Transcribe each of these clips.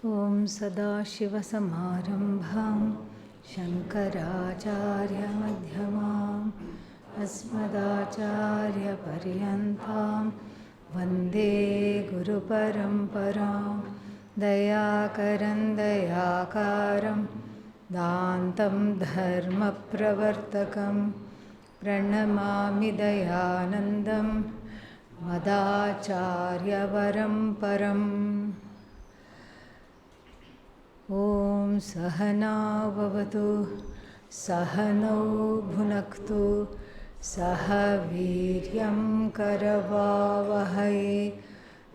Om Sadashivasamārambhām Shankaracharya-madhyamām Asmadacharya-paryantāം Vande Guru-paramparam Dayakaran Dayakaram Dantam Dharma-pravartakam Pranamami Dayanandam Madacharya-paramparam Om Sahana Bhavatu Sahanau Bhunaktu Sahaviryam Karavavahai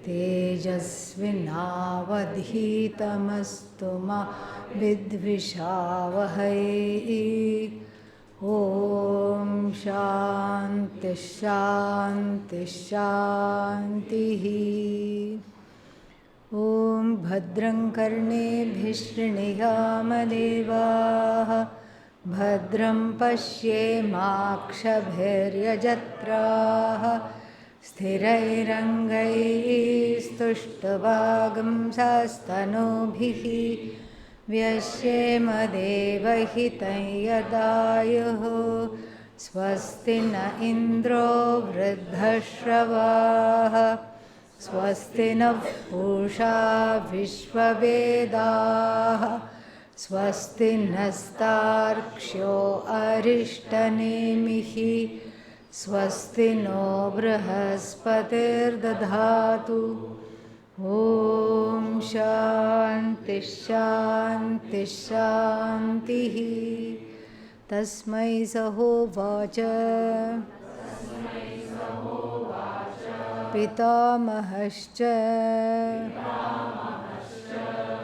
Tejasvinavadhitamastu ma vidvishavahai Om Shanti Shanti Shanti Om Bhadram Karnebhih Shriniyamadevah Bhadram Pashyemakshabhiryajatrah Sthirairangai Stushtvagam Sastanobhih Vyasyemadevahitay yadayuh Swasti na Indro Vridhashravah Swasti nः Pusha Vishvavedaः Swasti nastarkshyo Arishtanemihi Swasti no Brihaspati'r dadhatu Om Shanti Shanti Shanti Tasmai Sahovacha Pitamahascha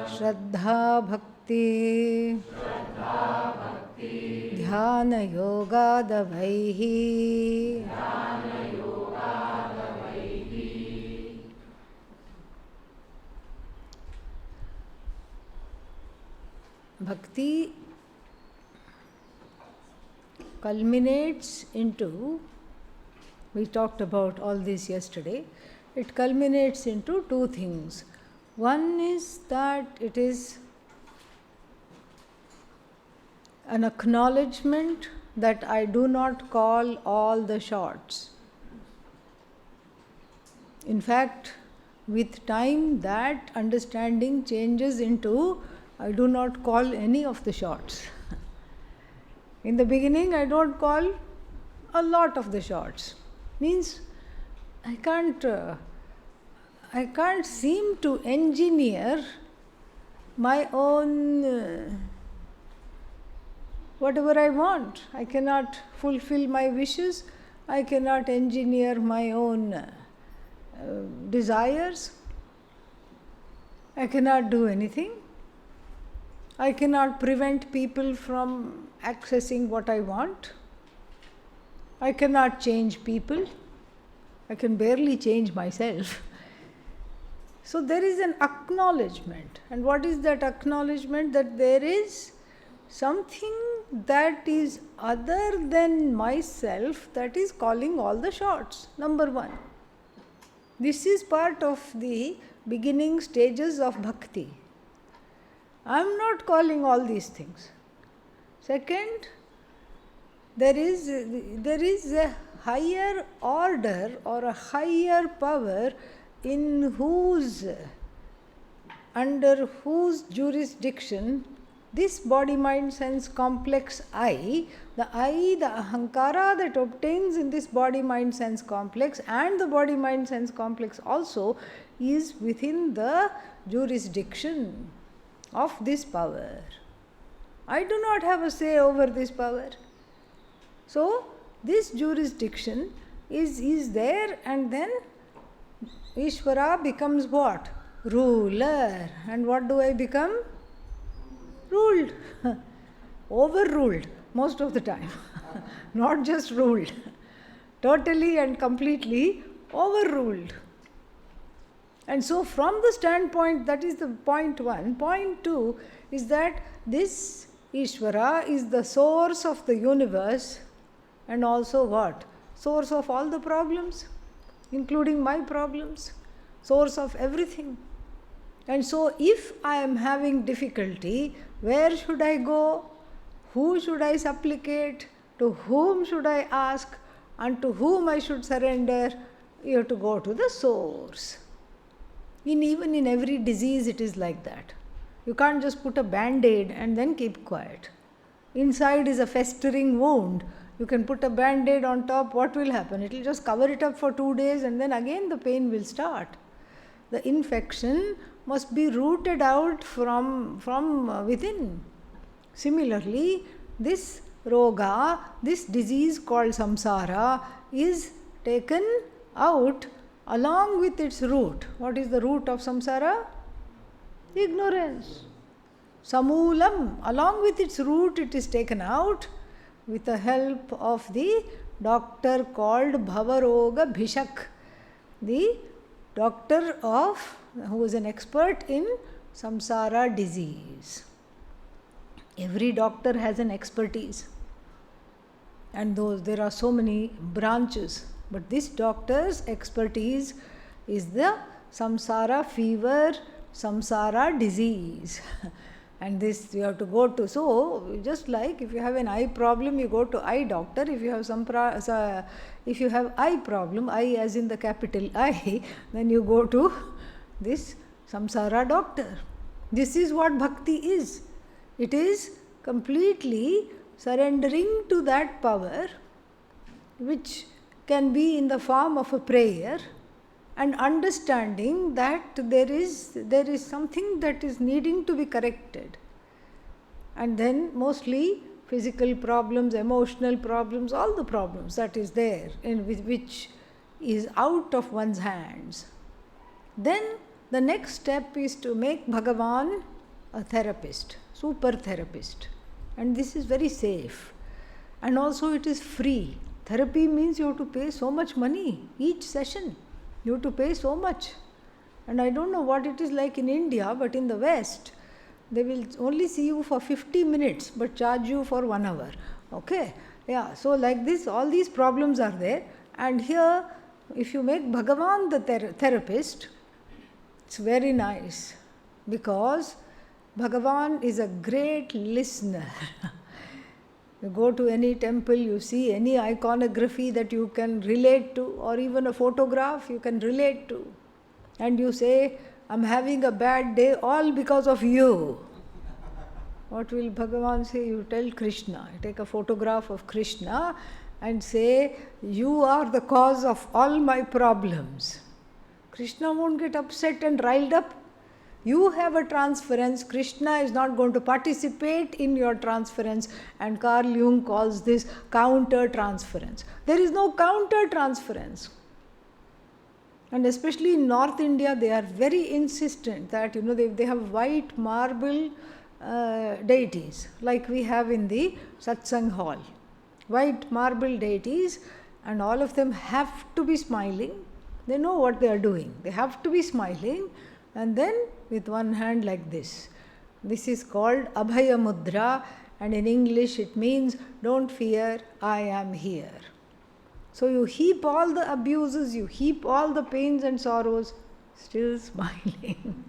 Shraddha Bhakti Dhyana Yogadavaihi Bhakti culminates into, we talked about all this yesterday, it culminates into two things. One is that it is an acknowledgement that I do not call all the shots. In fact, with time that understanding changes into I do not call any of the shots. In the beginning, I don't call a lot of the shots. Means I can't seem to engineer my own whatever I want. I cannot fulfill my wishes. I cannot engineer my own desires. I cannot do anything. I cannot prevent people from accessing what I want. I cannot change people. I can barely change myself. So there is an acknowledgement. And what is that acknowledgement? That there is something that is other than myself that is calling all the shots. Number one. This is part of the beginning stages of bhakti. I am not calling all these things. Second, there is a higher order or a higher power under whose jurisdiction this body mind sense complex the ahankara that obtains in this body mind sense complex and the body mind sense complex also is within the jurisdiction of this power. I do not have a say over this power. So, this jurisdiction is there, and then Ishvara becomes what? Ruler. And what do I become? Ruled. Overruled most of the time. Not just ruled. Totally and completely overruled. And so from the standpoint, that is the point one. Point two is that this Ishvara is the source of the universe and also what? Source of all the problems, including my problems, source of everything. And so if I am having difficulty, where should I go? Who should I supplicate? To whom should I ask? And to whom I should surrender? You have to go to the source. Even in every disease it is like that. You can't just put a band-aid and then keep quiet. Inside is a festering wound. You can put a band-aid on top, what will happen? It will just cover it up for 2 days and then again the pain will start. The infection must be rooted out from within. Similarly, this roga, this disease called samsara, is taken out along with its root. What is the root of samsara? Ignorance. Samulam, along with its root, it is taken out with the help of the doctor called Bhavaroga Bhishak, the doctor who is an expert in samsara disease. Every doctor has an expertise, and there are so many branches, but this doctor's expertise is the samsara fever, samsara disease. And this you have to go to. So just like if you have an eye problem, you go to eye doctor. If you have if you have eye problem, eye as in the capital I, then you go to this samsara doctor. This is what bhakti is. It is completely surrendering to that power, which can be in the form of a prayer, and understanding that there is something that is needing to be corrected. And then mostly physical problems, emotional problems, all the problems that is there, which is out of one's hands. Then the next step is to make Bhagavan a therapist, super therapist. And this is very safe. And also it is free. Therapy means you have to pay so much money each session. You have to pay so much. And I don't know what it is like in India, but in the West, they will only see you for 50 minutes, but charge you for 1 hour. Okay? Yeah, so like this, all these problems are there. And here, if you make Bhagavan the therapist, it's very nice. Because Bhagavan is a great listener. You go to any temple, you see any iconography that you can relate to, or even a photograph you can relate to. And you say, I'm having a bad day all because of you. What will Bhagavan say? You tell Krishna. You take a photograph of Krishna and say, you are the cause of all my problems. Krishna won't get upset and riled up. You have a transference, Krishna is not going to participate in your transference, and Carl Jung calls this counter transference. There is no counter transference. And especially in North India, they are very insistent that, they have white marble deities, like we have in the satsang hall. White marble deities, and all of them have to be smiling. They know what they are doing. They have to be smiling. And then with one hand like this. This is called Abhaya Mudra, and in English it means, don't fear, I am here. So you heap all the abuses, you heap all the pains and sorrows, still smiling.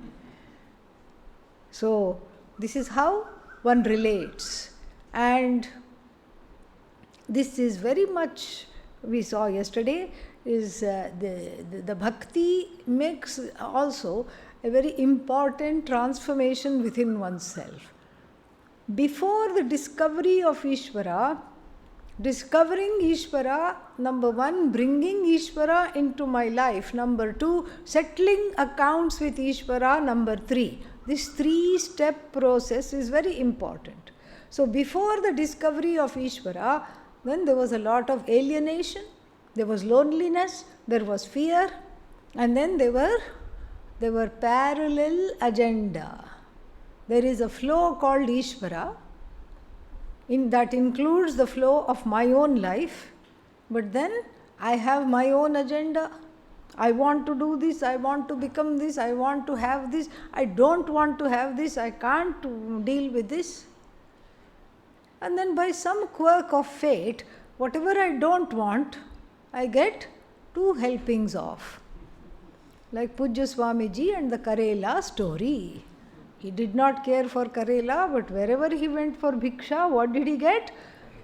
So this is how one relates. And this is very much, we saw yesterday, is the bhakti makes also a very important transformation within oneself. Before the discovery of Ishvara, discovering Ishvara, number 1, bringing Ishvara into my life, number 2, settling accounts with Ishvara, number 3. This 3-step process is very important. So before the discovery of Ishvara, then there was a lot of alienation, there was loneliness, there was fear, and then there were parallel agenda. There is a flow called Ishvara, that includes the flow of my own life, but then I have my own agenda. I want to do this, I want to become this, I want to have this, I don't want to have this, I can't deal with this. And then by some quirk of fate, whatever I don't want, I get 2 helpings of. Like Pujya Swamiji and the Karela story. He did not care for Karela, but wherever he went for bhiksha, what did he get?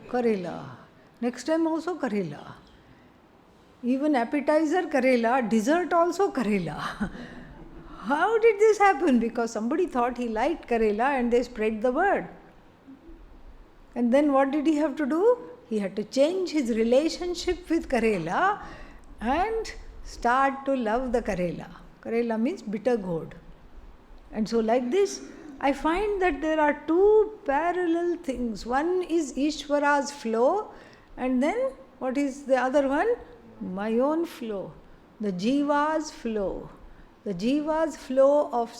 Karela. Next time also Karela. Even appetizer Karela, dessert also Karela. How did this happen? Because somebody thought he liked Karela and they spread the word. And then what did he have to do? He had to change his relationship with Karela and start to love the Karela. Karela means bitter gourd. And so like this, I find that there are two parallel things. One is Ishvara's flow, and then what is the other one? My own flow. The Jiva's flow. The Jiva's flow of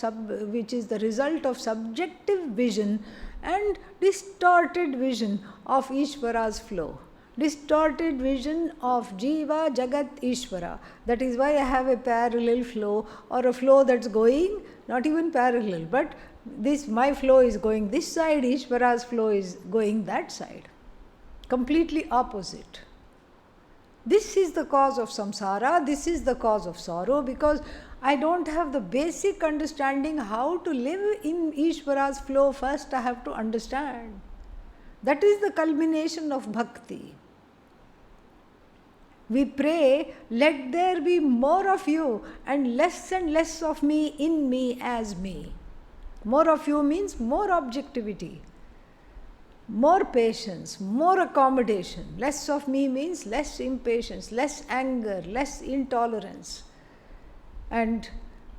which is the result of subjective vision and distorted vision of Ishvara's flow. Distorted vision of Jiva, Jagat, Ishvara. That is why I have a parallel flow, or a flow that's going, not even parallel, but my flow is going this side, Ishvara's flow is going that side. Completely opposite. This is the cause of samsara, this is the cause of sorrow, because I don't have the basic understanding how to live in Ishvara's flow. First I have to understand. That is the culmination of bhakti. We pray, let there be more of you and less of me in me as me. More of you means more objectivity, more patience, more accommodation. Less of me means less impatience, less anger, less intolerance. And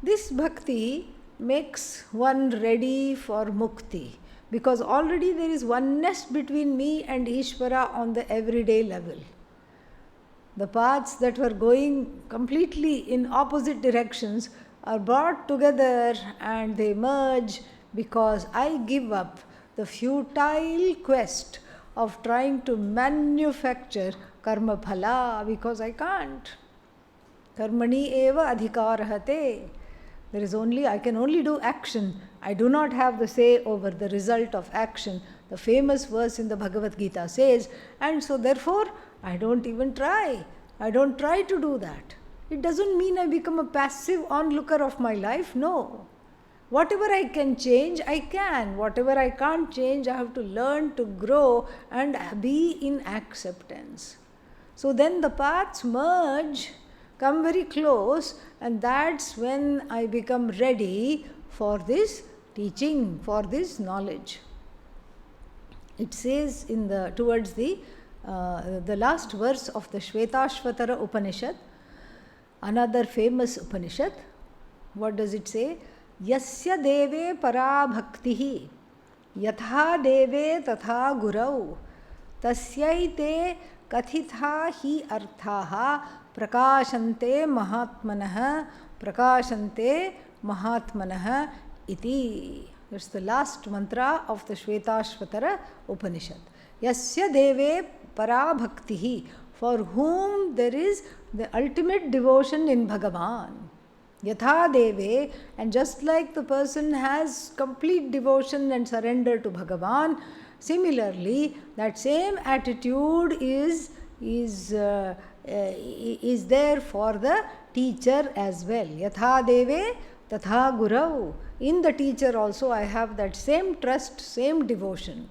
this bhakti makes one ready for mukti, because already there is oneness between me and Ishvara on the everyday level. The paths that were going completely in opposite directions are brought together and they merge, because I give up the futile quest of trying to manufacture karma phala, because I can't. Karmani eva adhikarahate. I can only do action. I do not have the say over the result of action. The famous verse in the Bhagavad Gita says, and so therefore I don't even try. I don't try to do that. It doesn't mean I become a passive onlooker of my life. No. Whatever I can change, I can. Whatever I can't change, I have to learn to grow and be in acceptance. So then the paths merge, come very close, and that's when I become ready for this teaching, for this knowledge. It says towards the last verse of the Shvetashvatara Upanishad, another famous Upanishad. What does it say? Yasya deve para bhaktihi yatha deve tatha gurau tasyaite kathitha hi arthaha prakashante mahatmanah iti. That's the last mantra of the Shvetashvatara Upanishad. Yasya deve para bhaktihi, for whom there is the ultimate devotion in Bhagavan. Yatha deve, and just like the person has complete devotion and surrender to Bhagavan, similarly that same attitude is there for the teacher as well. Yatha deve tatha gurau. In the teacher also I have that same trust, same devotion.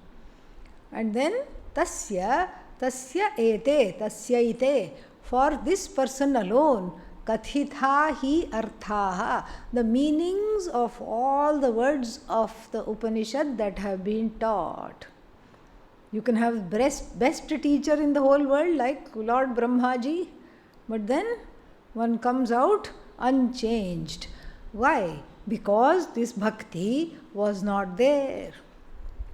And then tasya ite, for this person alone, kathitha hi arthaha, the meanings of all the words of the Upanishad that have been taught. You can have best teacher in the whole world like Lord Brahmaji, but then one comes out unchanged. Why? Because this bhakti was not there.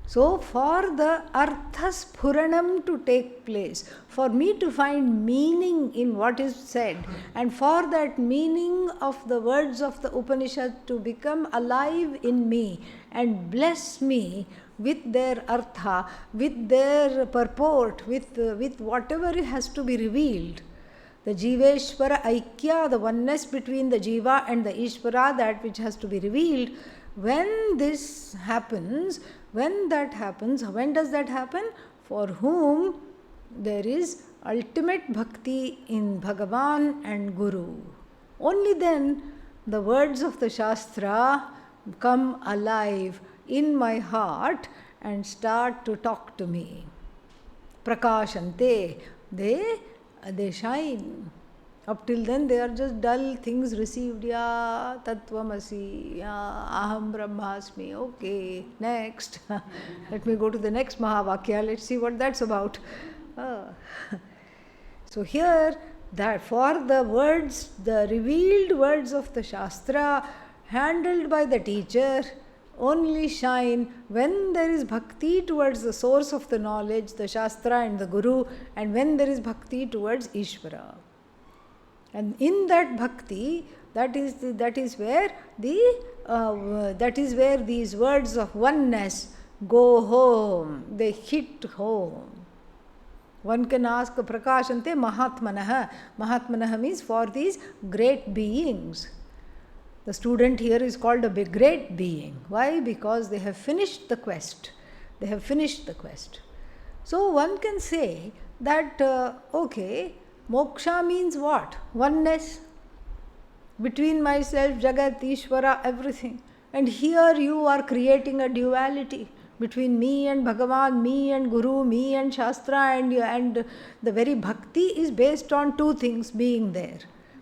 So for the arthaspuranam to take place, for me to find meaning in what is said, and for that meaning of the words of the Upanishad to become alive in me and bless me with their artha, with their purport, with whatever has to be revealed, the Jiveshwara Aikya, the oneness between the Jiva and the Ishvara, that which has to be revealed, when this happens, when that happens, when does that happen? For whom there is ultimate bhakti in Bhagavan and Guru. Only then the words of the Shastra come alive in my heart and start to talk to me. Prakashante, they shine. Up till then they are just dull things received. Ya tattvamasi, ya aham brahmasmi. Okay, next. Let me go to the next Mahavakya. Let's see what that's about. So here, that for the words, the revealed words of the Shastra, handled by the teacher, only shine when there is bhakti towards the source of the knowledge, the Shastra and the Guru, and when there is bhakti towards Ishvara. And in that bhakti, that is where these words of oneness go home. They hit home. One can ask Prakashante Mahatmanaha. Mahatmanaha means for these great beings. The student here is called a great being. Why? Because they have finished the quest. They have finished the quest. So one can say that, moksha means what? Oneness between myself, Jagat, Ishvara, everything. And here you are creating a duality between me and Bhagavan, me and Guru, me and Shastra, and the very bhakti is based on two things being there.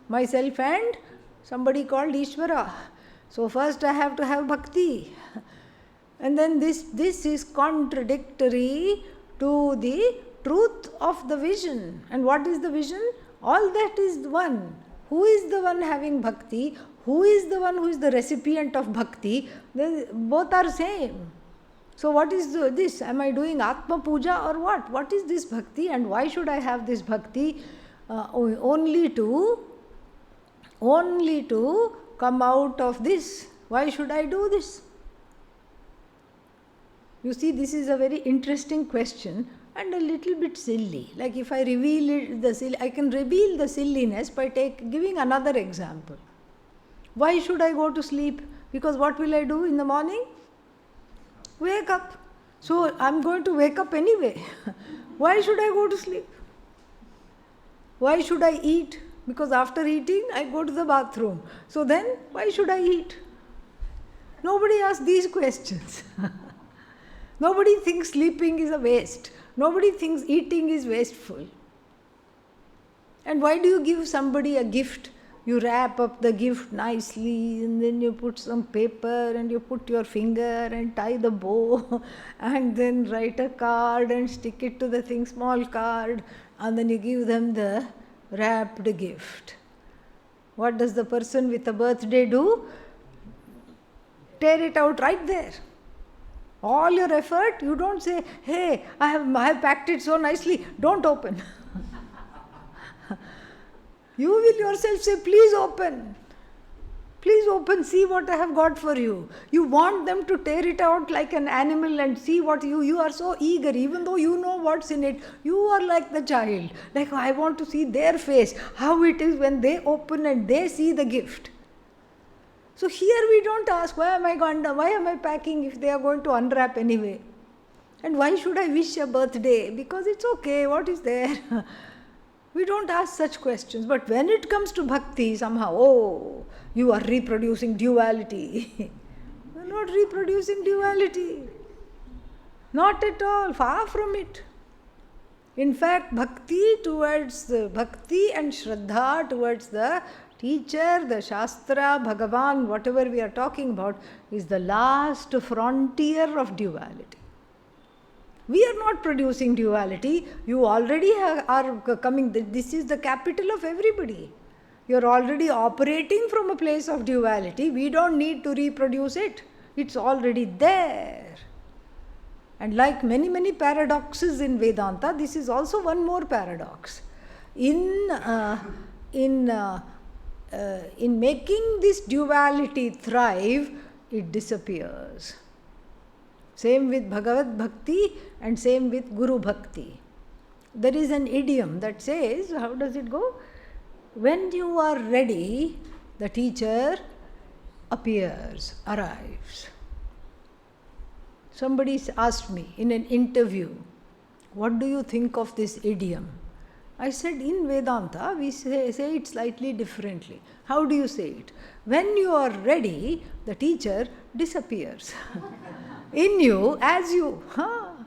Myself and somebody called Ishvara. So first I have to have bhakti. And then this is contradictory to the truth of the vision. And what is the vision? All that is one. Who is the one having bhakti? Who is the one who is the recipient of bhakti? Both are same. So what is this? Am I doing Atma Puja or what? What is this bhakti and why should I have this bhakti? Only to come out of this. Why should I do this? You see, this is a very interesting question and a little bit silly. Like if I reveal it, I can reveal the silliness by giving another example. Why should I go to sleep? Because what will I do in the morning? Wake up. So I'm going to wake up anyway. Why should I go to sleep? Why should I eat? Because after eating, I go to the bathroom. So then, why should I eat? Nobody asks these questions. Nobody thinks sleeping is a waste. Nobody thinks eating is wasteful. And why do you give somebody a gift? You wrap up the gift nicely and then you put some paper and you put your finger and tie the bow and then write a card and stick it to the thing, small card, and then you give them the wrapped gift. What does the person with a birthday do? Tear it out right there. All your effort, you don't say, hey, I have packed it so nicely, don't open. You will yourself say, please open. Please open, see what I have got for you. You want them to tear it out like an animal and see what you are so eager, even though you know what's in it. You are like the child. Like, I want to see their face, how it is when they open and they see the gift. So here we don't ask, why am I packing if they are going to unwrap anyway? And why should I wish a birthday? Because it's okay, what is there? We don't ask such questions. But when it comes to bhakti, somehow, you are reproducing duality. You are not reproducing duality. Not at all, far from it. In fact, bhakti and Shraddha towards the teacher, the Shastra, Bhagavan, whatever we are talking about, is the last frontier of duality. We are not producing duality. You already are coming. This is the capital of everybody. You are already operating from a place of duality. We don't need to reproduce it. It's already there. And like many, many paradoxes in Vedanta, this is also one more paradox. In making this duality thrive, it disappears. Same with Bhagavad Bhakti and same with Guru Bhakti. There is an idiom that says, how does it go? When you are ready, the teacher appears, arrives. Somebody asked me in an interview, what do you think of this idiom? I said in Vedanta we say it slightly differently. How do you say it? When you are ready, the teacher disappears. In you, as you,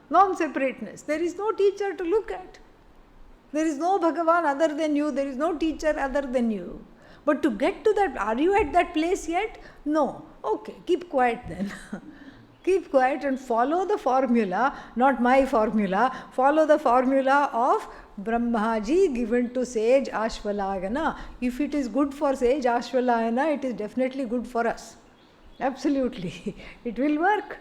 non-separateness. There is no teacher to look at. There is no Bhagavan other than you. There is no teacher other than you. But to get to that, are you at that place yet? No. Okay, keep quiet then. Keep quiet and follow the formula, not my formula, follow the formula of Brahmaji given to sage Ashvalagana. If it is good for sage Ashvalagana, it is definitely good for us. Absolutely. It will work.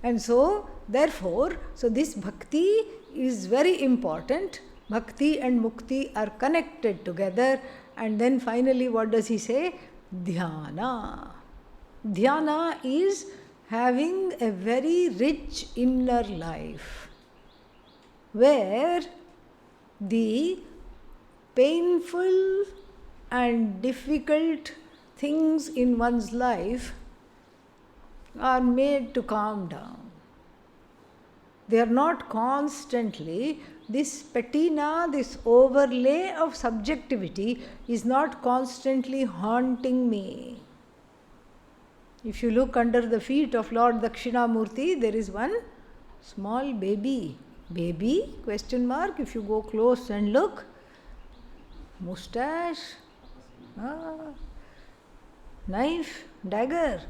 And so, therefore, this bhakti is very important. Bhakti and mukti are connected together. And then finally, what does he say? Dhyana. Dhyana is having a very rich inner life, where the painful and difficult things in one's life are made to calm down. They are not constantly, this patina, this overlay of subjectivity is not constantly haunting me. If you look under the feet of Lord Dakshinamurti, there is one small baby. Baby? Question mark. If you go close and look, mustache, knife, dagger,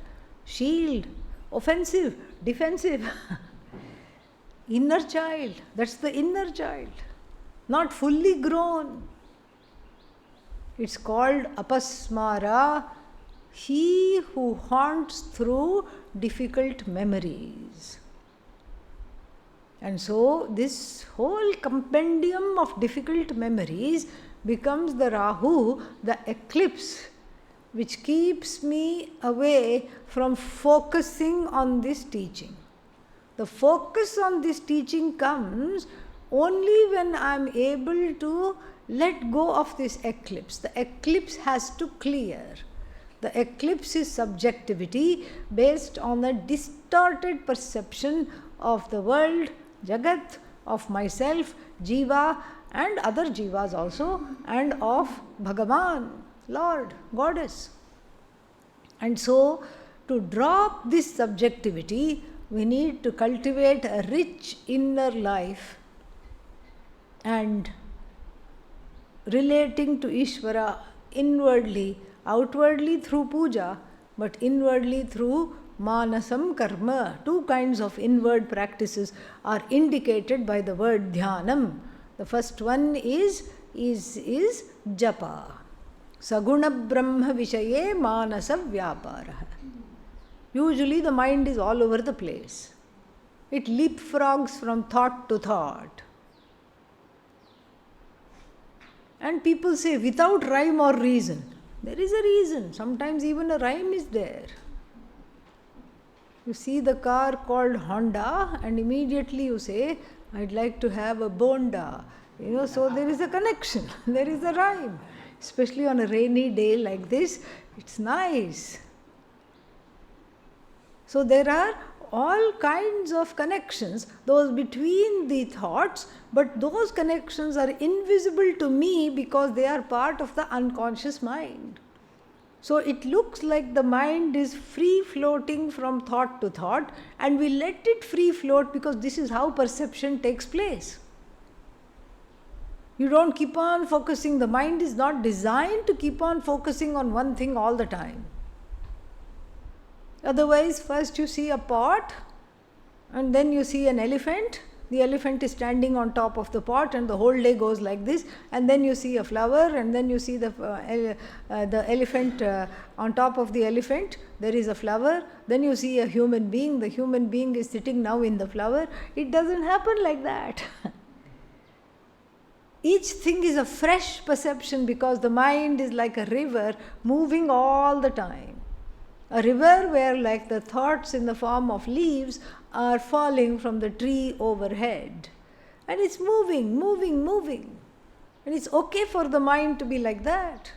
shield, offensive, defensive. Inner child. That's the inner child. Not fully grown. It's called apasmara. He who haunts through difficult memories. And so this whole compendium of difficult memories becomes the Rahu, the eclipse, which keeps me away from focusing on this teaching. The focus on this teaching comes only when I am able to let go of this eclipse. The eclipse has to clear. The eclipse is subjectivity based on a distorted perception of the world, Jagat, of myself, Jiva, and other Jivas also, and of Bhagavan, Lord, Goddess. And so, to drop this subjectivity, we need to cultivate a rich inner life and relating to Ishvara inwardly, outwardly through puja, but inwardly through manasam karma. Two kinds of inward practices are indicated by the word dhyanam. The first one is japa. Saguna brahma vishaye manasa vyaparaha. Usually the mind is all over the place. It leapfrogs from thought to thought. And people say, without rhyme or reason. There is a reason. Sometimes even a rhyme is there. You see the car called Honda and immediately you say, I'd like to have a Bonda. So there is a connection. There is a rhyme. Especially on a rainy day like this, it's nice. So there are all kinds of connections, those between the thoughts, but those connections are invisible to me because they are part of the unconscious mind. So it looks like the mind is free floating from thought to thought, and we let it free float because this is how perception takes place. You don't keep on focusing. The mind is not designed to keep on focusing on one thing all the time. Otherwise, first you see a pot and then you see an elephant. The elephant is standing on top of the pot and the whole day goes like this. And then you see a flower and then you see the elephant on top of the elephant. There is a flower. Then you see a human being. The human being is sitting now in the flower. It doesn't happen like that. Each thing is a fresh perception because the mind is like a river moving all the time. A river where like the thoughts in the form of leaves are falling from the tree overhead. And it's moving, moving, moving. And it's okay for the mind to be like that.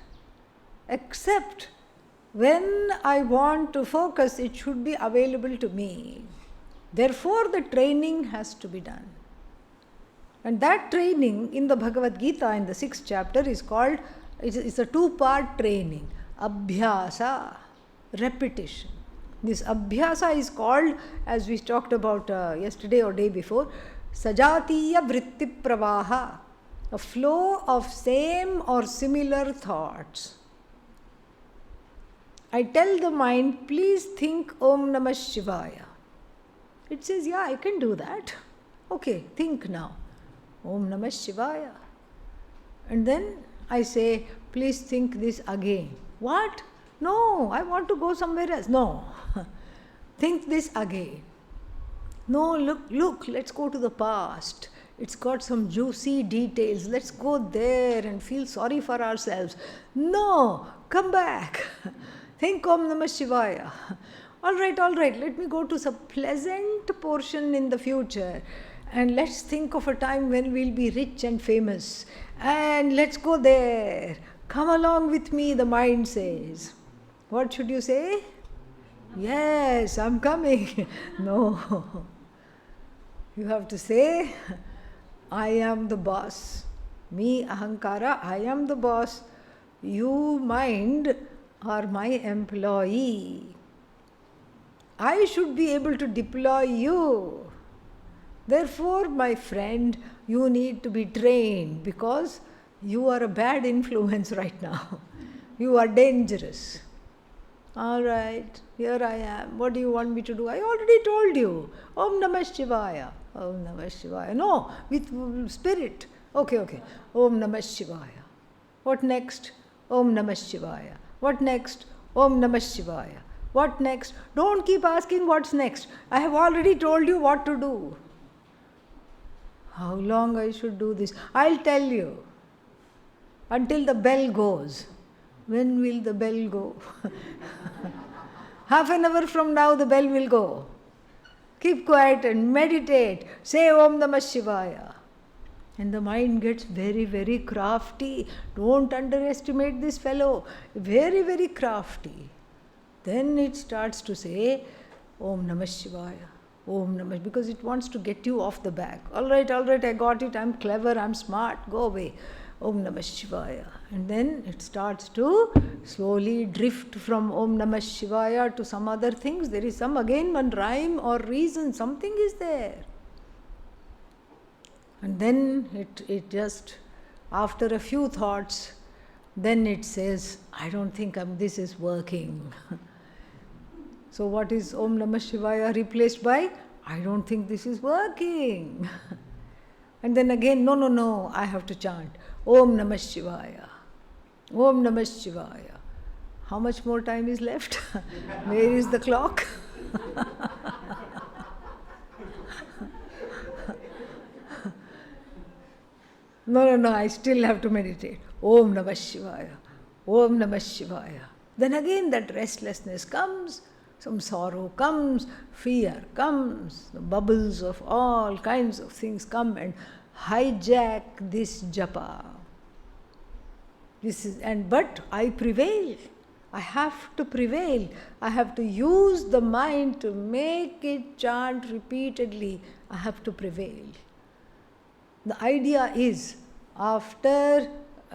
Except when I want to focus, it should be available to me. Therefore, the training has to be done. And that training in the Bhagavad Gita in the 6th chapter is called, it's a two-part training. Abhyasa, repetition. This abhyasa is called, as we talked about yesterday or day before, Sajatiya Vritti Pravaha, a flow of same or similar thoughts. I tell the mind, please think Om Namah Shivaya. It says, yeah, I can do that. Okay, think now. Om Namah Shivaya. And then I say, please think this again. What? No, I want to go somewhere else. No. Think this again. No, look, let's go to the past. It's got some juicy details. Let's go there and feel sorry for ourselves. No, come back. Think Om Namah Shivaya. All right, let me go to some pleasant portion in the future. And let's think of a time when we'll be rich and famous. And let's go there. Come along with me, the mind says. What should you say? Yes, I'm coming. No. You have to say, I am the boss. Me, Ahankara, I am the boss. You, mind, are my employee. I should be able to deploy you. Therefore, my friend, you need to be trained because you are a bad influence right now. You are dangerous. All right, here I am. What do you want me to do? I already told you. Om Namah Shivaya. Om Namah Shivaya. No, with spirit. Okay. Om Namah Shivaya. What next? Om Namah Shivaya. What next? Om Namah Shivaya. What next? Don't keep asking what's next. I have already told you what to do. How long I should do this? I'll tell you. Until the bell goes. When will the bell go? Half an hour from now the bell will go. Keep quiet and meditate. Say Om Namah Shivaya. And the mind gets very, very crafty. Don't underestimate this fellow. Very, very crafty. Then it starts to say Om Namah Shivaya. Om Namah, because it wants to get you off the back. All right, I got it. I'm clever, I'm smart. Go away. Om Namah Shivaya. And then it starts to slowly drift from Om Namah Shivaya to some other things. There is some, again, one rhyme or reason. Something is there. And then it just, after a few thoughts, then it says, I don't think this is working. So what is Om Namah Shivaya replaced by? I don't think this is working. And then again, no, I have to chant Om Namah Shivaya. Om Namah Shivaya. How much more time is left? Where is the clock? No, I still have to meditate. Om Namah Shivaya. Om Namah Shivaya. Then again that restlessness comes, some sorrow comes, fear comes, the bubbles of all kinds of things come and hijack this japa. But I prevail. I have to prevail. I have to use the mind to make it chant repeatedly. I have to prevail. The idea is, after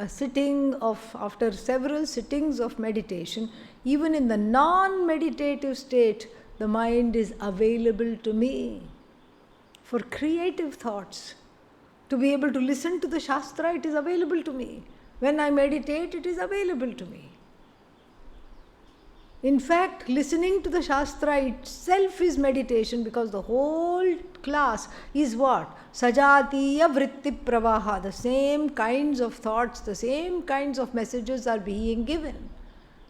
several sittings of meditation, even in the non-meditative state, the mind is available to me for creative thoughts. To be able to listen to the Shastra, it is available to me. When I meditate, it is available to me. In fact, listening to the Shastra itself is meditation, because the whole class is what? Sajatiya Vritti Pravaha. The same kinds of thoughts, the same kinds of messages are being given.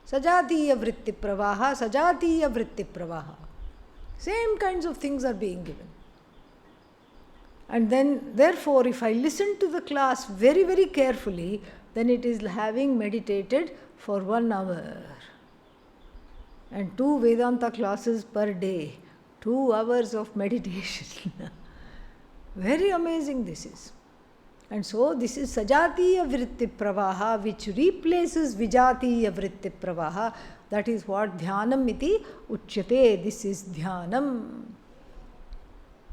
Sajatiya Vritti Pravaha, Sajatiya Vritti Pravaha. Same kinds of things are being given. And then, therefore, if I listen to the class very, very carefully, then it is having meditated for 1 hour. And 2 Vedanta classes per day, 2 hours of meditation. Very amazing this is. And so this is Sajatiya Vritti Pravaha, which replaces Vijatiya Vritti Pravaha. That is what Dhyanam iti uchyate. This is Dhyanam.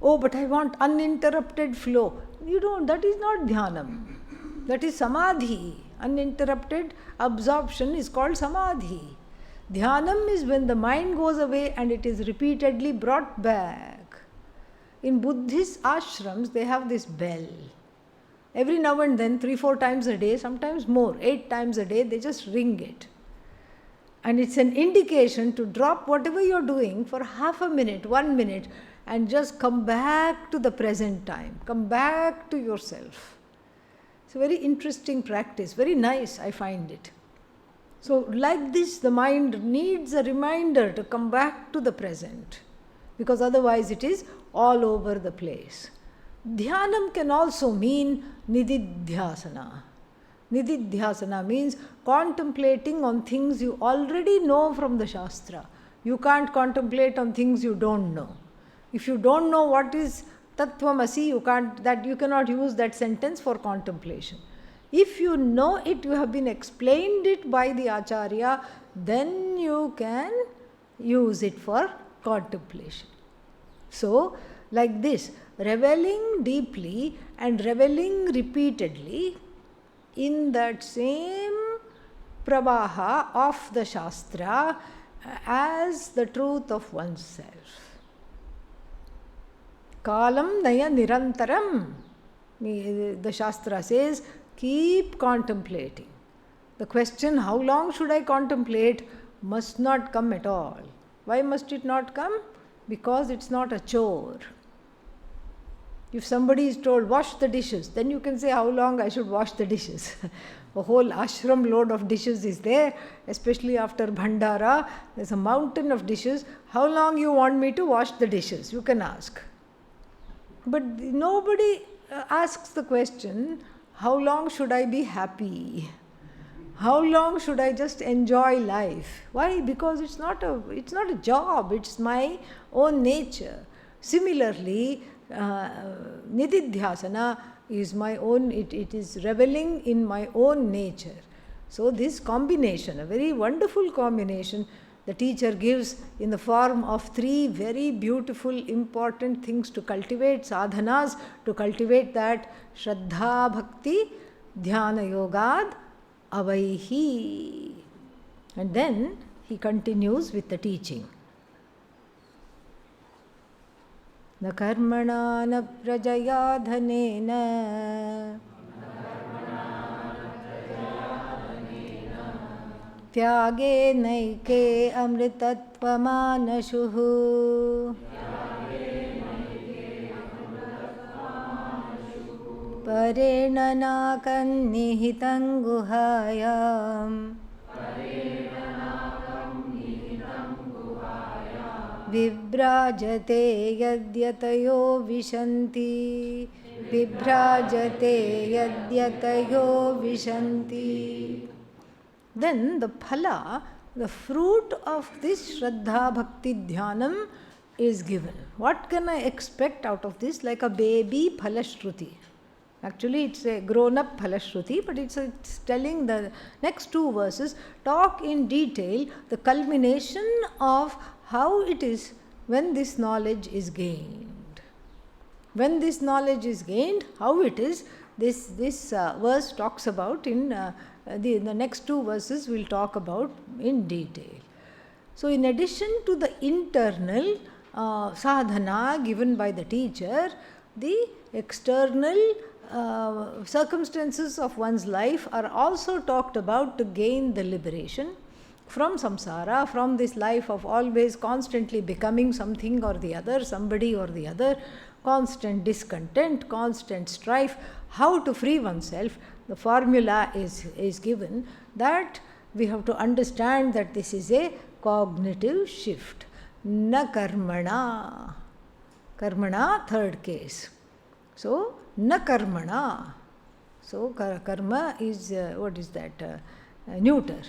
Oh, but I want uninterrupted flow. you don't, that is not dhyanam. That is samadhi. Uninterrupted absorption is called samadhi. Dhyanam is when the mind goes away and it is repeatedly brought back. In Buddhist ashrams, they have this bell. Every now and then, 3-4 times a day, sometimes more, 8 times a day, they just ring it. And it's an indication to drop whatever you're doing for half a minute, 1 minute, and just come back to the present time. Come back to yourself. It's a very interesting practice, very nice, I find it. So like this, the mind needs a reminder to come back to the present, because otherwise it is all over the place. Dhyanam can also mean nididhyasana. Nididhyasana means contemplating on things you already know from the Shastra. You can't contemplate on things you don't know. If you don't know what is Tattvamasi, you cannot use that sentence for contemplation. If you know it, you have been explained it by the Acharya, then you can use it for contemplation. So, like this, reveling deeply and reveling repeatedly in that same pravaha of the Shastra as the truth of oneself. Kalam naya nirantaram. The Shastra says, keep contemplating. The question, how long should I contemplate, must not come at all. Why must it not come? Because it's not a chore. If somebody is told, wash the dishes, then you can say how long I should wash the dishes. A whole ashram load of dishes is there, especially after Bhandara. There's a mountain of dishes. How long you want me to wash the dishes? You can ask. But nobody asks the question, how long should I be happy? How long should I just enjoy life? Why? Because it's not a job, it's my own nature. Similarly, nididhyasana is my own, it is reveling in my own nature. So this combination, a very wonderful combination, the teacher gives in the form of 3 very beautiful, important things to cultivate, sadhanas, to cultivate that Shraddha Bhakti Dhyana Yogad Avaihi. And then he continues with the teaching. Na karmana na prajaya dhanena त्यागे नैके अमृतत्वमानशुः परेण नाकन्निहितं गुहायाम् विभ्राजते यद्यतयो विशन्ति विभ्राजते यद्यतयो विशन्ति. Then the phala, the fruit of this Shraddha Bhakti Dhyanam is given. What can I expect out of this? Like a baby phalashruti. Actually, it's a grown-up phalashruti, but it's telling the next 2 verses, talk in detail the culmination of how it is when this knowledge is gained. When this knowledge is gained, how it is, this verse talks about in the next 2 verses we'll talk about in detail. So in addition to the internal sadhana given by the teacher, the external circumstances of one's life are also talked about to gain the liberation from samsara, from this life of always constantly becoming something or the other, somebody or the other, constant discontent, constant strife. How to free oneself? The formula is given that we have to understand that this is a cognitive shift. Na karmana. Karmana, third case. So, na karmana. So, karma is, what is that? Neuter.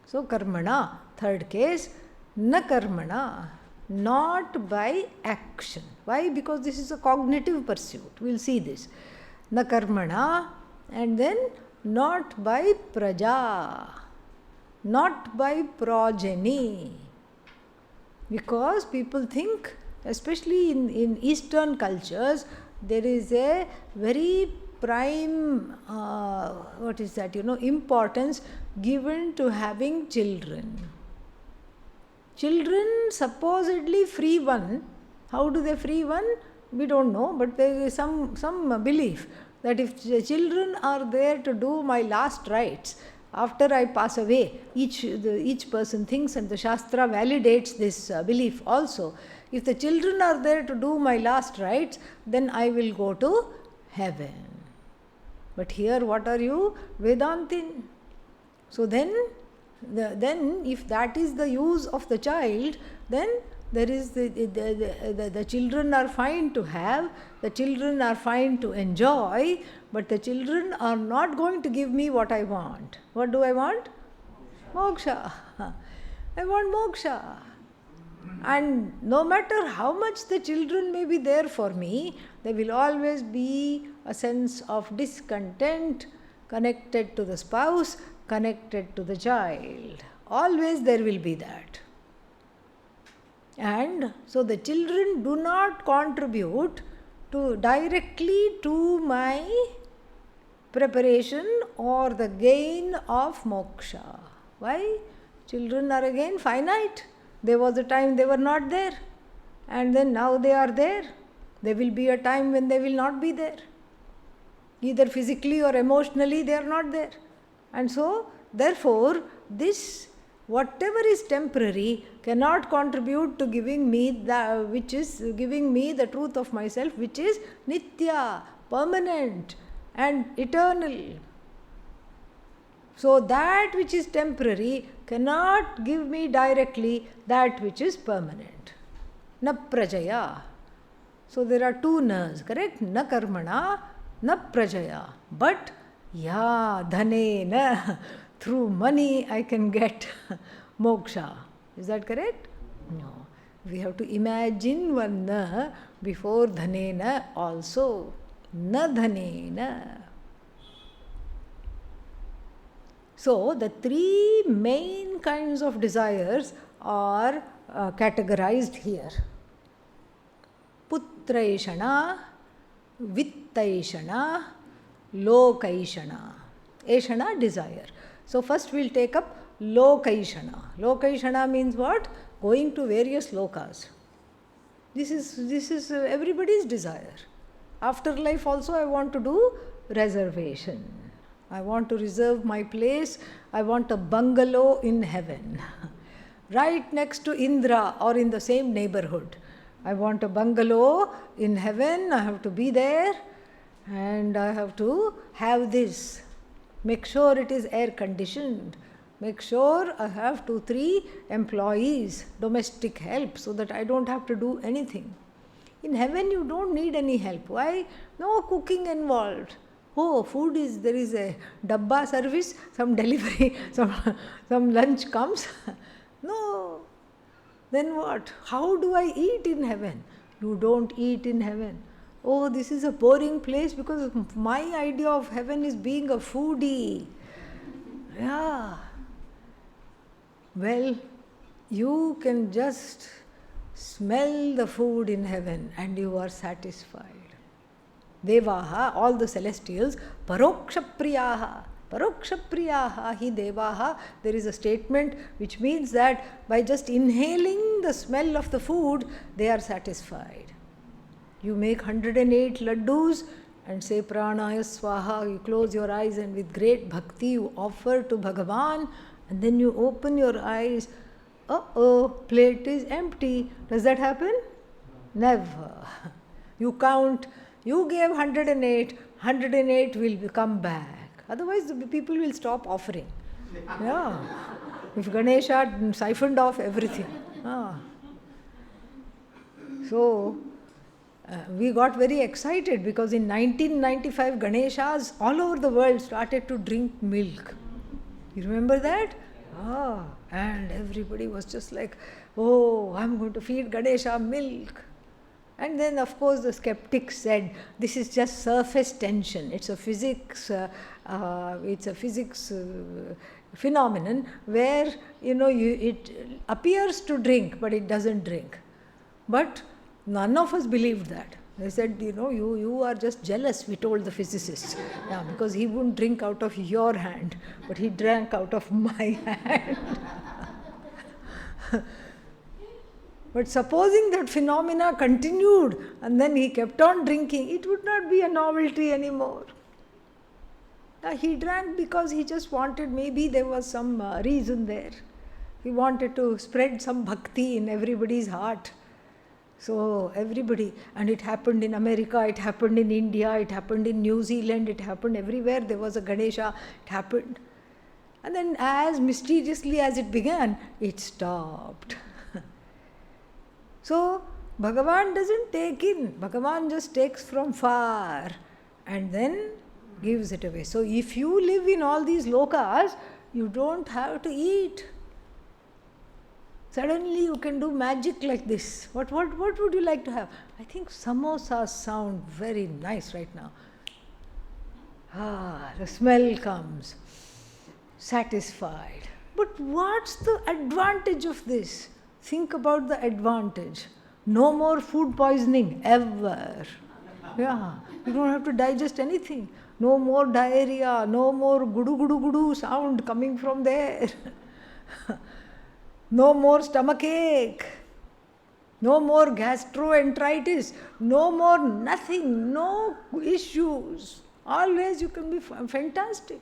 So, karmana, third case. Na karmana. Not by action. Why? Because this is a cognitive pursuit. We'll see this. Na karmana, and then not by praja, not by progeny. Because people think, especially in Eastern cultures, there is a very prime, importance given to having children. Children supposedly free one. How do they free one? We don't know, but there is some belief that if the children are there to do my last rites after I pass away, each person thinks, and the Shastra validates this belief also. If the children are there to do my last rites, then I will go to heaven. But here, what are you? Vedantin. So then if that is the use of the child, then there is the children are fine to have, the children are fine to enjoy, but the children are not going to give me what I want. What do I want? Moksha. I want moksha. And no matter how much the children may be there for me, there will always be a sense of discontent connected to the spouse, connected to the child. Always there will be that. And so the children do not contribute directly to my preparation or the gain of moksha. Why? Children are again finite. There was a time they were not there, and then now they are there. There will be a time when they will not be there. Either physically or emotionally they are not there. And so, therefore, this, whatever is temporary, cannot contribute to giving me the truth of myself, which is nitya, permanent and eternal. So that which is temporary cannot give me directly that which is permanent. Na prajaya. So there are two nas, correct? Na karmana, na prajaya. But dhanena, through money I can get moksha. Is that correct? No. We have to imagine one na before dhanena also. Na dhanena. So the three main kinds of desires are categorized here. Putraishana, Vittaishana, Lokaishana. Aishana, desire. So first we'll take up Lokaishana. Lokaishana means what? Going to various lokas. This is everybody's desire. Afterlife also I want to do reservation. I want to reserve my place. I want a bungalow in heaven. Right next to Indra or in the same neighborhood. I want a bungalow in heaven. I have to be there and I have to have this. Make sure it is air conditioned. Make sure I have 2-3 employees, domestic help, so that I don't have to do anything. In heaven you don't need any help. Why? No cooking involved. Oh, there is a dabba service, some delivery, some lunch comes. No. Then what? How do I eat in heaven? You don't eat in heaven. Oh, this is a boring place because my idea of heaven is being a foodie. Yeah. Well, you can just smell the food in heaven and you are satisfied. Devaha, all the celestials, parokshapriyaha. Parokshapriyaha hi devaha. There is a statement which means that by just inhaling the smell of the food, they are satisfied. You make 108 laddus and say pranaya swaha. You close your eyes and with great bhakti you offer to Bhagavan, and then you open your eyes. Plate is empty. Does that happen? Never. You count. You gave 108, 108 will come back. Otherwise, the people will stop offering. Yeah. If Ganesha siphoned off everything. So, we got very excited because in 1995, Ganeshas all over the world started to drink milk. You remember that? And everybody was just like, oh, I'm going to feed Ganesha milk. And then, of course, the skeptics said, this is just surface tension. It's a physics, phenomenon where, it appears to drink, but it doesn't drink. But none of us believed that. They said, you are just jealous, we told the physicists. Yeah, because he wouldn't drink out of your hand, but he drank out of my hand. But supposing that phenomena continued and then he kept on drinking, it would not be a novelty anymore. Now, he drank because he just wanted, maybe there was some reason there. He wanted to spread some bhakti in everybody's heart. So everybody, and it happened in America, it happened in India, it happened in New Zealand, it happened everywhere. There was a Ganesha, it happened. And then as mysteriously as it began, it stopped. So Bhagavan doesn't take in, Bhagavan just takes from far and then gives it away. So if you live in all these lokas, you don't have to eat. Suddenly you can do magic like this. What would you like to have? I think samosas sound very nice right now. The smell comes. Satisfied. But what's the advantage of this? Think about the advantage. No more food poisoning ever. Yeah, you don't have to digest anything. No more diarrhea, no more gudu gudu gudu sound coming from there. No more stomachache. No more gastroenteritis. No more nothing. No issues. Always you can be fantastic.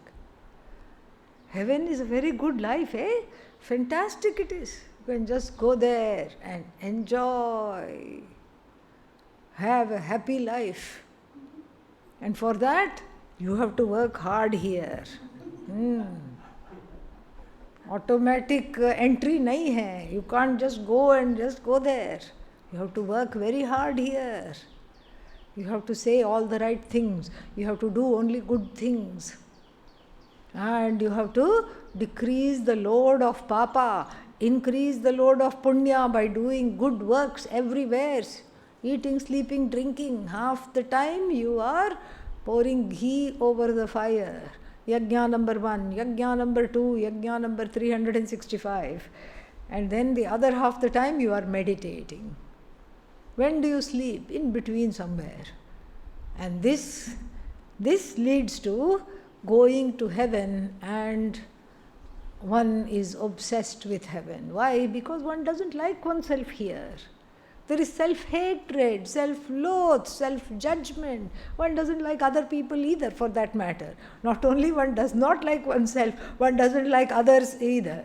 Heaven is a very good life, eh? Fantastic it is. You can just go there and enjoy. Have a happy life. And for that, you have to work hard here. Automatic entry nahi hai. You can't just go and just go there. You have to work very hard here. You have to say all the right things. You have to do only good things. And you have to decrease the load of papa, increase the load of punya by doing good works everywhere. Eating, sleeping, drinking. Half the time you are pouring ghee over the fire. Yajna number 1, yajna number 2, yajna number 365. And then the other half the time you are meditating. When do you sleep? In between somewhere. And this leads to going to heaven, and one is obsessed with heaven. Why? Because one doesn't like oneself here. There is self-hatred, self-loath, self-judgment. One doesn't like other people either, for that matter. Not only one does not like oneself, one doesn't like others either.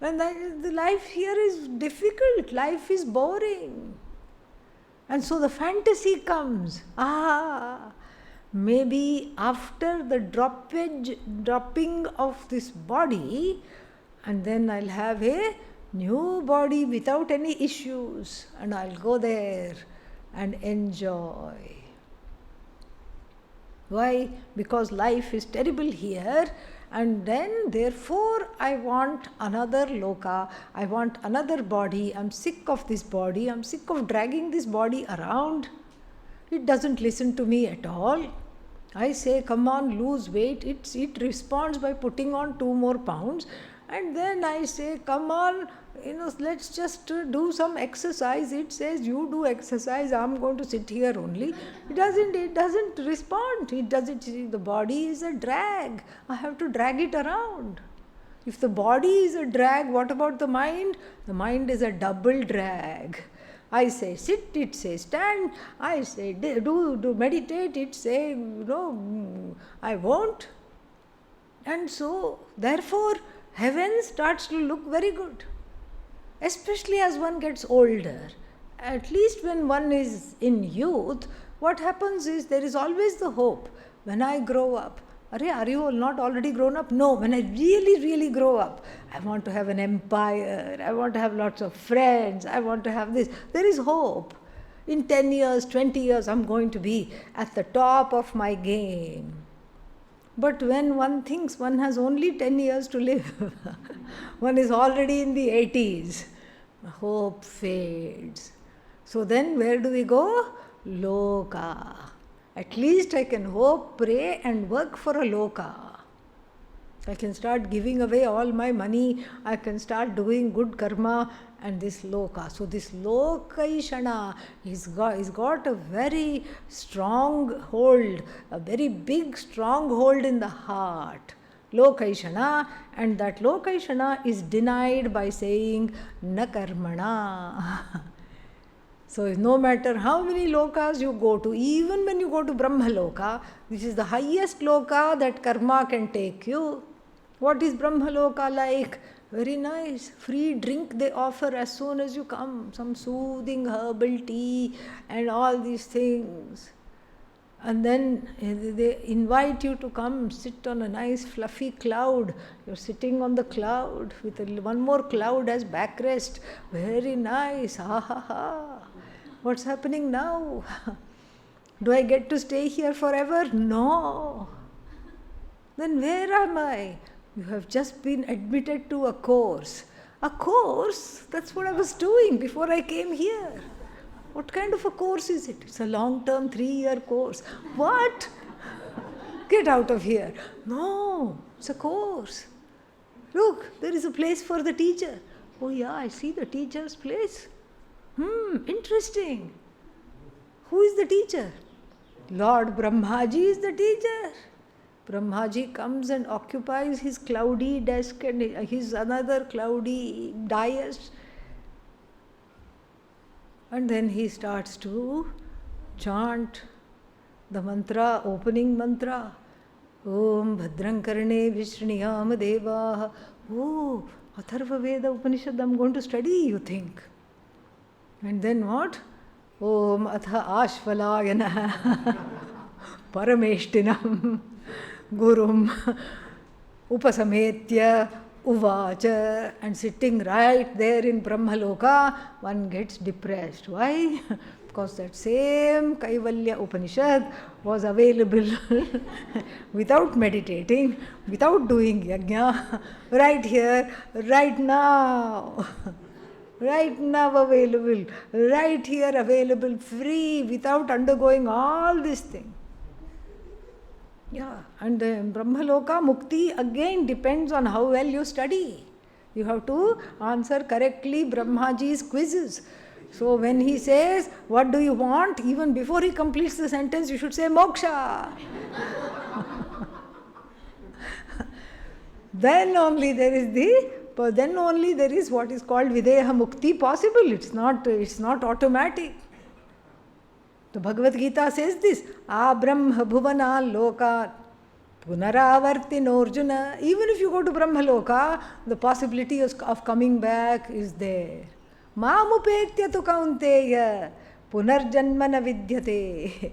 And the life here is difficult. Life is boring. And so the fantasy comes. Maybe after the dropping of this body, and then I'll have a new body without any issues, and I'll go there and enjoy. Why? Because life is terrible here, and then therefore I want another loka, I want another body, I'm sick of this body, I'm sick of dragging this body around. It doesn't listen to me at all. I say, come on, lose weight. It responds by putting on 2 more pounds. And then I say, come on, let's just do some exercise. It says, you do exercise, I'm going to sit here only. It doesn't respond. The body is a drag. I have to drag it around. If the body is a drag, what about the mind? The mind is a double drag. I say sit, it says stand. I say do meditate, it say I won't. And so therefore heaven starts to look very good, especially as one gets older. At least when one is in youth, what happens is there is always the hope, when I grow up. Are you not already grown up? No, when I really, really grow up, I want to have an empire, I want to have lots of friends, I want to have this. There is hope. In 10 years, 20 years, I'm going to be at the top of my game. But when one thinks one has only 10 years to live, one is already in the 80s, hope fades. So then where do we go? Loka. At least I can hope, pray and work for a loka. I can start giving away all my money, I can start doing good karma, and this loka. So this lokaishana is got a very strong hold, a very big strong hold in the heart. Lokaishana, and that lokaishana is denied by saying na karmana. So no matter how many lokas you go to, even when you go to Brahma loka, which is the highest loka that karma can take you, what is Brahma loka like? Very nice, free drink they offer as soon as you come, some soothing herbal tea and all these things. And then they invite you to come sit on a nice fluffy cloud. You're sitting on the cloud with one more cloud as backrest. Very nice, ha ha ha. What's happening now? Do I get to stay here forever? No. Then where am I? You have just been admitted to a course. A course? That's what I was doing before I came here. What kind of a course is it? It's a long-term 3-year course. What? Get out of here. No, it's a course. Look, there is a place for the teacher. Oh yeah, I see the teacher's place. Interesting. Who is the teacher? Lord Brahmaji is the teacher. Brahmaji comes and occupies his cloudy desk and his another cloudy dais. And then he starts to chant the mantra, opening mantra. Om Bhadram Karne Vishniyam Devaha. Oh, Atharva Veda Upanishad I'm going to study, you think. And then what? Om Atha Ashvalayana Parameshtinam Gurum Upasametya Uvacha, and sitting right there in Brahmaloka, one gets depressed. Why? Because that same Kaivalyopanishad was available without meditating, without doing yajna, right here, right now. Right now available, right here available, free, without undergoing all this thing. Yeah, and Brahmaloka Mukti again depends on how well you study. You have to answer correctly Brahmaji's quizzes. So when he says, what do you want? Even before he completes the sentence, you should say moksha. Then only there is what is called Videha Mukti possible. It's not automatic. The Bhagavad Gita says this, Abrahma Bhuvana Loka Punaravartino Arjuna. Even if you go to Brahma Loka, the possibility of coming back is there. Mamupetya tu kaunteya punarjanmana vidyate.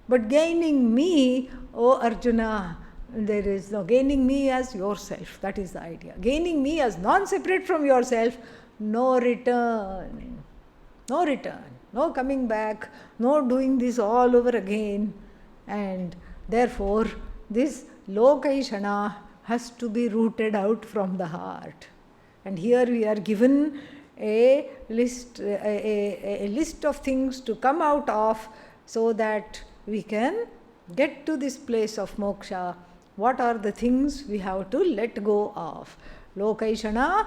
But gaining me, O Arjuna, there is no gaining me as yourself. That is the idea. Gaining me as non-separate from yourself, no return. No return. No coming back, no doing this all over again. And therefore, this lokaishana has to be rooted out from the heart. And here we are given a list of things to come out of so that we can get to this place of moksha. What are the things we have to let go of? Lokaishana,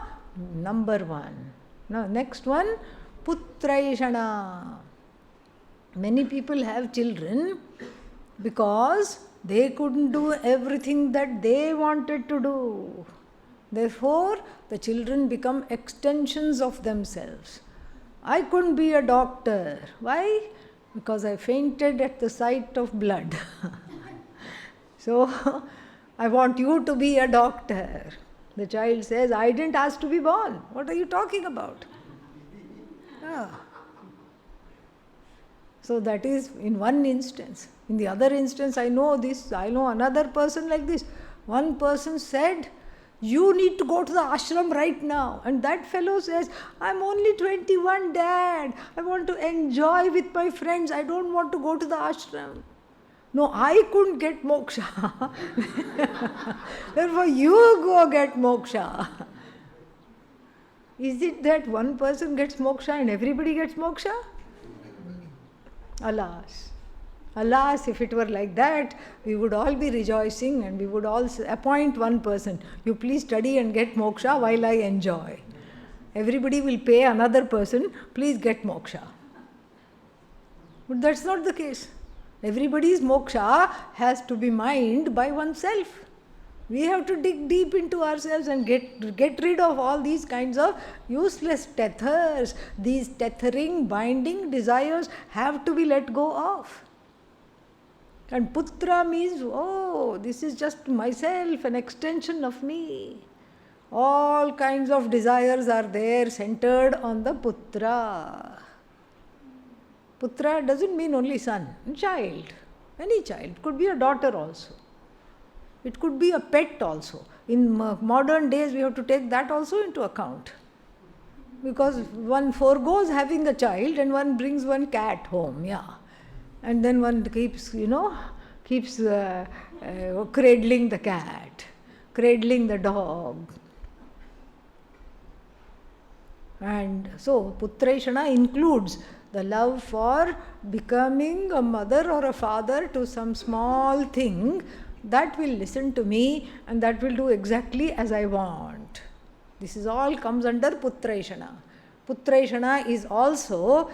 number 1. Now, next one, Putraishana. Many people have children because they couldn't do everything that they wanted to do. Therefore, the children become extensions of themselves. I couldn't be a doctor. Why? Because I fainted at the sight of blood. So, I want you to be a doctor. The child says, I didn't ask to be born. What are you talking about? So that is in one instance. In the other instance, I know another person like this. One person said, you need to go to the ashram right now. And that fellow says, I'm only 21, Dad. I want to enjoy with my friends. I don't want to go to the ashram. No, I couldn't get moksha. Therefore, you go get moksha. Is it that one person gets moksha and everybody gets moksha? Alas. Alas, if it were like that, we would all be rejoicing and we would all appoint one person. You please study and get moksha while I enjoy. Everybody will pay another person, please get moksha. But that's not the case. Everybody's moksha has to be mined by oneself. We have to dig deep into ourselves and get rid of all these kinds of useless tethers. These tethering, binding desires have to be let go of. And putra means, oh, this is just myself, an extension of me. All kinds of desires are there centered on the putra. Putra doesn't mean only son, child. Any child. Could be a daughter also. It could be a pet also. In modern days, we have to take that also into account. Because one forgoes having a child and one brings one cat home, and then one keeps cradling the cat, cradling the dog. And so, putraishana includes the love for becoming a mother or a father to some small thing that will listen to me and that will do exactly as I want. This is all comes under putraishana. Putraishana is also,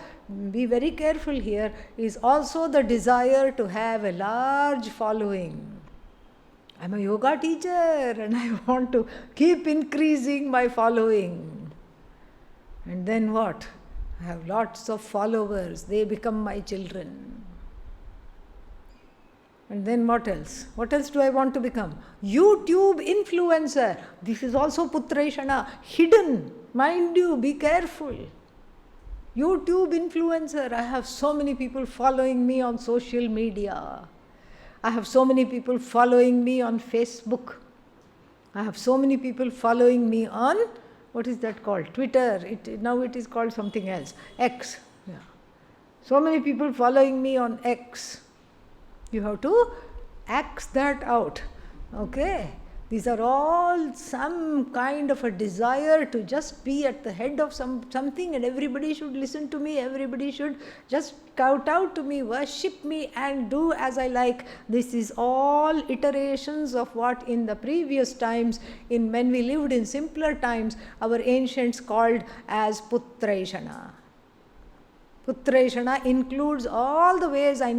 be very careful here, is also the desire to have a large following. I'm a yoga teacher and I want to keep increasing my following. And then what? I have lots of followers, they become my children. And then what else? What else do I want to become? YouTube influencer. This is also putraishana, hidden. Mind you, be careful. YouTube influencer. I have so many people following me on social media. I have so many people following me on Facebook. I have so many people following me on, what is that called? Twitter. Now it is called something else. X. So many people following me on X. You have to axe that out. Okay? These are all some kind of a desire to just be at the head of something and everybody should listen to me, everybody should just kowtow to me, worship me and do as I like. This is all iterations of what in the previous times, when we lived in simpler times, our ancients called as putraishana. Putraishana includes all the ways I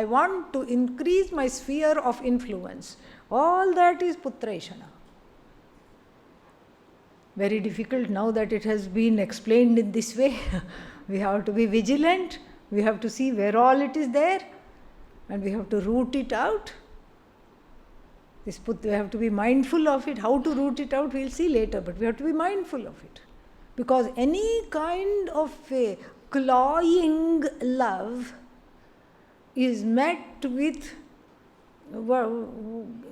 want to increase my sphere of influence. All that is putraishana. Very difficult now that it has been explained in this way. We have to be vigilant. We have to see where all it is there. And we have to root it out. We have to be mindful of it. How to root it out, we'll see later. But we have to be mindful of it. Because any kind of a cloying love is met with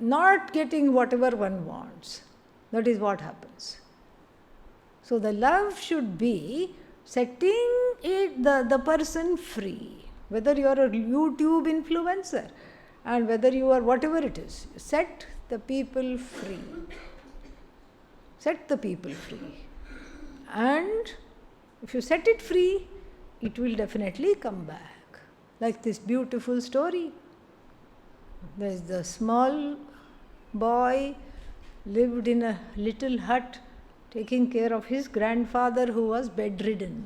not getting whatever one wants. That is what happens. So the love should be setting the person free. Whether you are a YouTube influencer and whether you are whatever it is, set the people free. Set the people free. And if you set it free, it will definitely come back. Like this beautiful story. There is the small boy lived in a little hut taking care of his grandfather who was bedridden.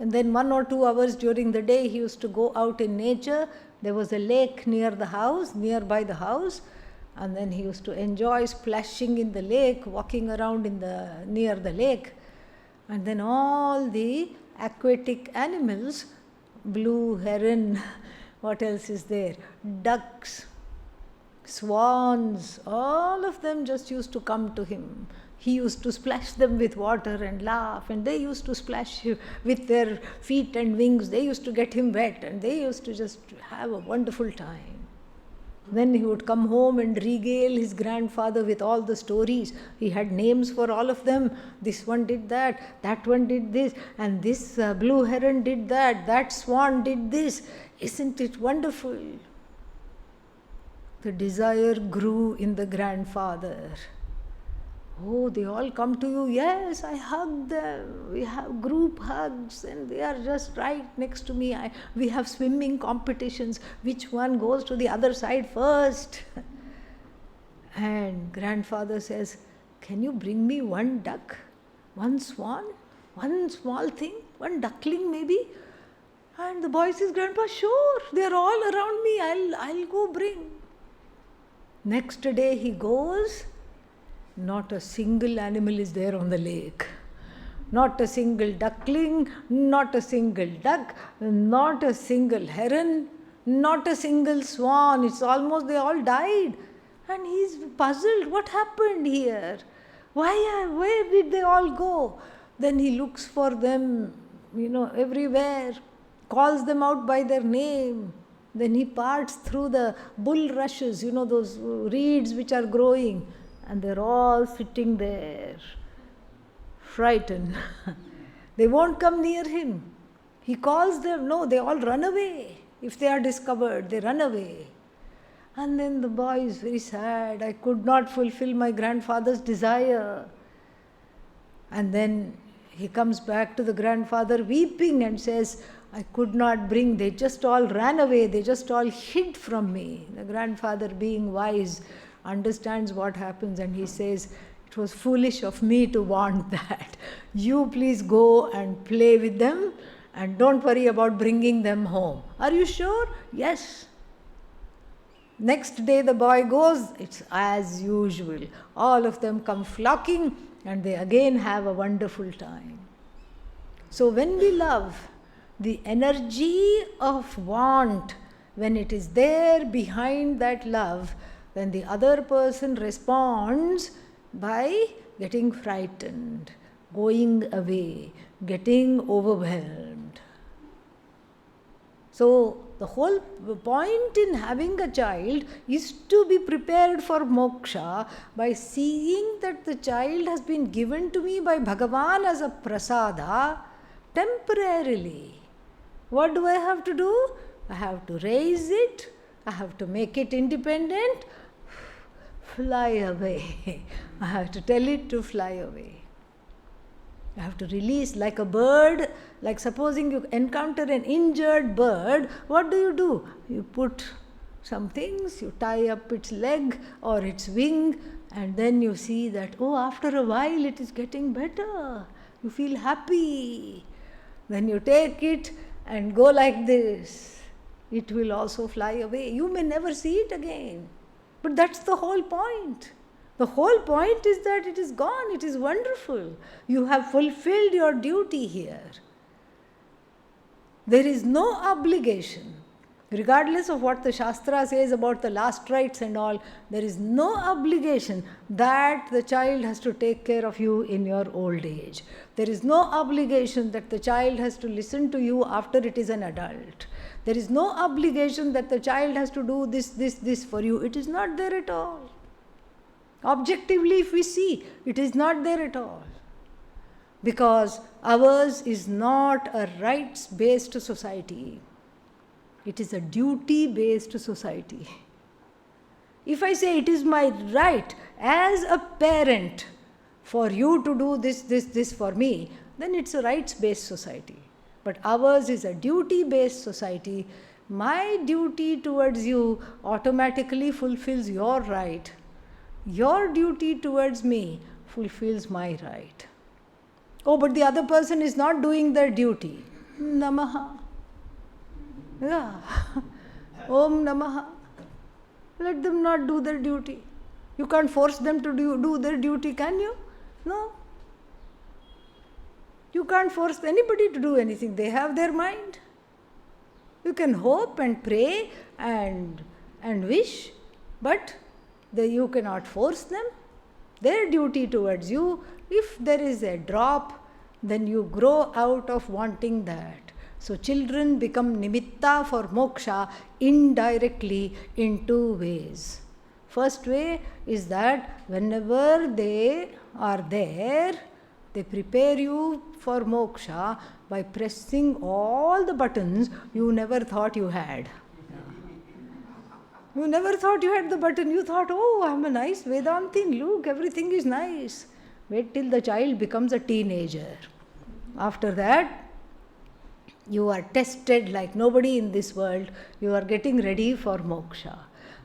And then 1 or 2 hours during the day he used to go out in nature. There was a lake nearby the house, and then he used to enjoy splashing in the lake, walking around near the lake. And then all the aquatic animals, blue heron, what else is there? Ducks, swans, all of them just used to come to him. He used to splash them with water and laugh, and they used to splash with their feet and wings. They used to get him wet, and they used to just have a wonderful time. Then he would come home and regale his grandfather with all the stories. He had names for all of them. This one did that one did this, and this blue heron did that swan did this. Isn't it wonderful? The desire grew in the grandfather. Oh, they all come to you. Yes, I hug them. We have group hugs and they are just right next to me. We have swimming competitions. Which one goes to the other side first? And grandfather says, can you bring me one duck, one swan, one small thing, one duckling maybe? And the boy says, Grandpa, sure, they are all around me. I'll go bring. Next day he goes. Not a single animal is there on the lake. Not a single duckling, not a single duck, not a single heron, not a single swan. It's almost they all died. And he's puzzled. What happened here? Where did they all go? Then he looks for them, everywhere, calls them out by their name. Then he parts through the bulrushes, those reeds which are growing. And they're all sitting there, frightened. They won't come near him. He calls them. No, they all run away. If they are discovered, they run away. And then the boy is very sad. I could not fulfill my grandfather's desire. And then he comes back to the grandfather weeping and says, I could not bring. They just all ran away. They just all hid from me. The grandfather, being wise, understands what happens and he says, it was foolish of me to want that. You please go and play with them and don't worry about bringing them home. Are you sure? Yes. Next day the boy goes, it's as usual. All of them come flocking and they again have a wonderful time. So when we love, the energy of want, when it is there behind that love, then the other person responds by getting frightened, going away, getting overwhelmed. So the whole point in having a child is to be prepared for moksha by seeing that the child has been given to me by Bhagavan as a prasada temporarily. What do I have to do? I have to raise it, I have to make it independent, fly away. I have to tell it to fly away. I have to release like a bird. Like supposing you encounter an injured bird, what do? You put some things, you tie up its leg or its wing, and then you see that, after a while it is getting better. You feel happy. Then you take it and go like this. It will also fly away. You may never see it again. But that's the whole point. The whole point is that it is gone. It is wonderful. You have fulfilled your duty here. There is no obligation. Regardless of what the Shastra says about the last rites and all, there is no obligation that the child has to take care of you in your old age. There is no obligation that the child has to listen to you after it is an adult. There is no obligation that the child has to do this for you. It is not there at all. Objectively, if we see, it is not there at all. Because ours is not a rights-based society. It is a duty-based society. If I say it is my right as a parent for you to do this for me, then it's a rights-based society. But ours is a duty-based society. My duty towards you automatically fulfills your right. Your duty towards me fulfills my right. But the other person is not doing their duty. Namaha. Yeah. Om Namaha. Let them not do their duty. You can't force them to do their duty, can you? No. You can't force anybody to do anything. They have their mind. You can hope and pray and wish, but you cannot force them. Their duty towards you, if there is a drop, then you grow out of wanting that. So children become nimitta for moksha indirectly in two ways. First way is that whenever they are there, they prepare you for moksha by pressing all the buttons you never thought you had. You never thought you had the button. You thought, I'm a nice Vedantin. Look, everything is nice. Wait till the child becomes a teenager. After that, you are tested like nobody in this world. You are getting ready for moksha.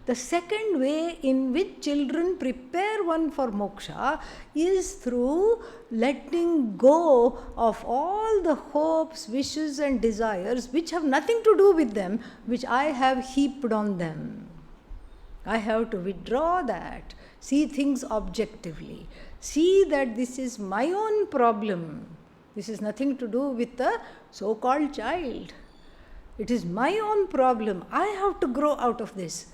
The second way in which children prepare one for moksha is through letting go of all the hopes, wishes, and desires which have nothing to do with them, which I have heaped on them. I have to withdraw that, see things objectively, see that this is my own problem. This is nothing to do with the so-called child. It is my own problem. I have to grow out of this.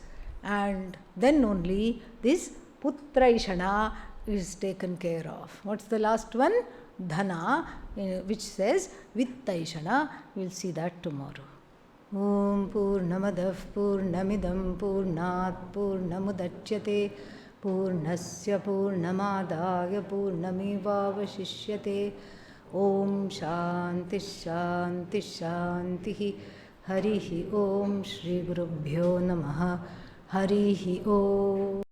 And then only this putraishana is taken care of. What's the last one? Dhana, which says vittaishana. We'll see that tomorrow. Om Purnamadav Purnamidam Purnat Purnamudachyate Purnasya Purnamadaya Purnamevavashishyate. Om Shanti Shanti Shanti. Harihi Om Shri Gurubhyo Namaha. Harihi Om.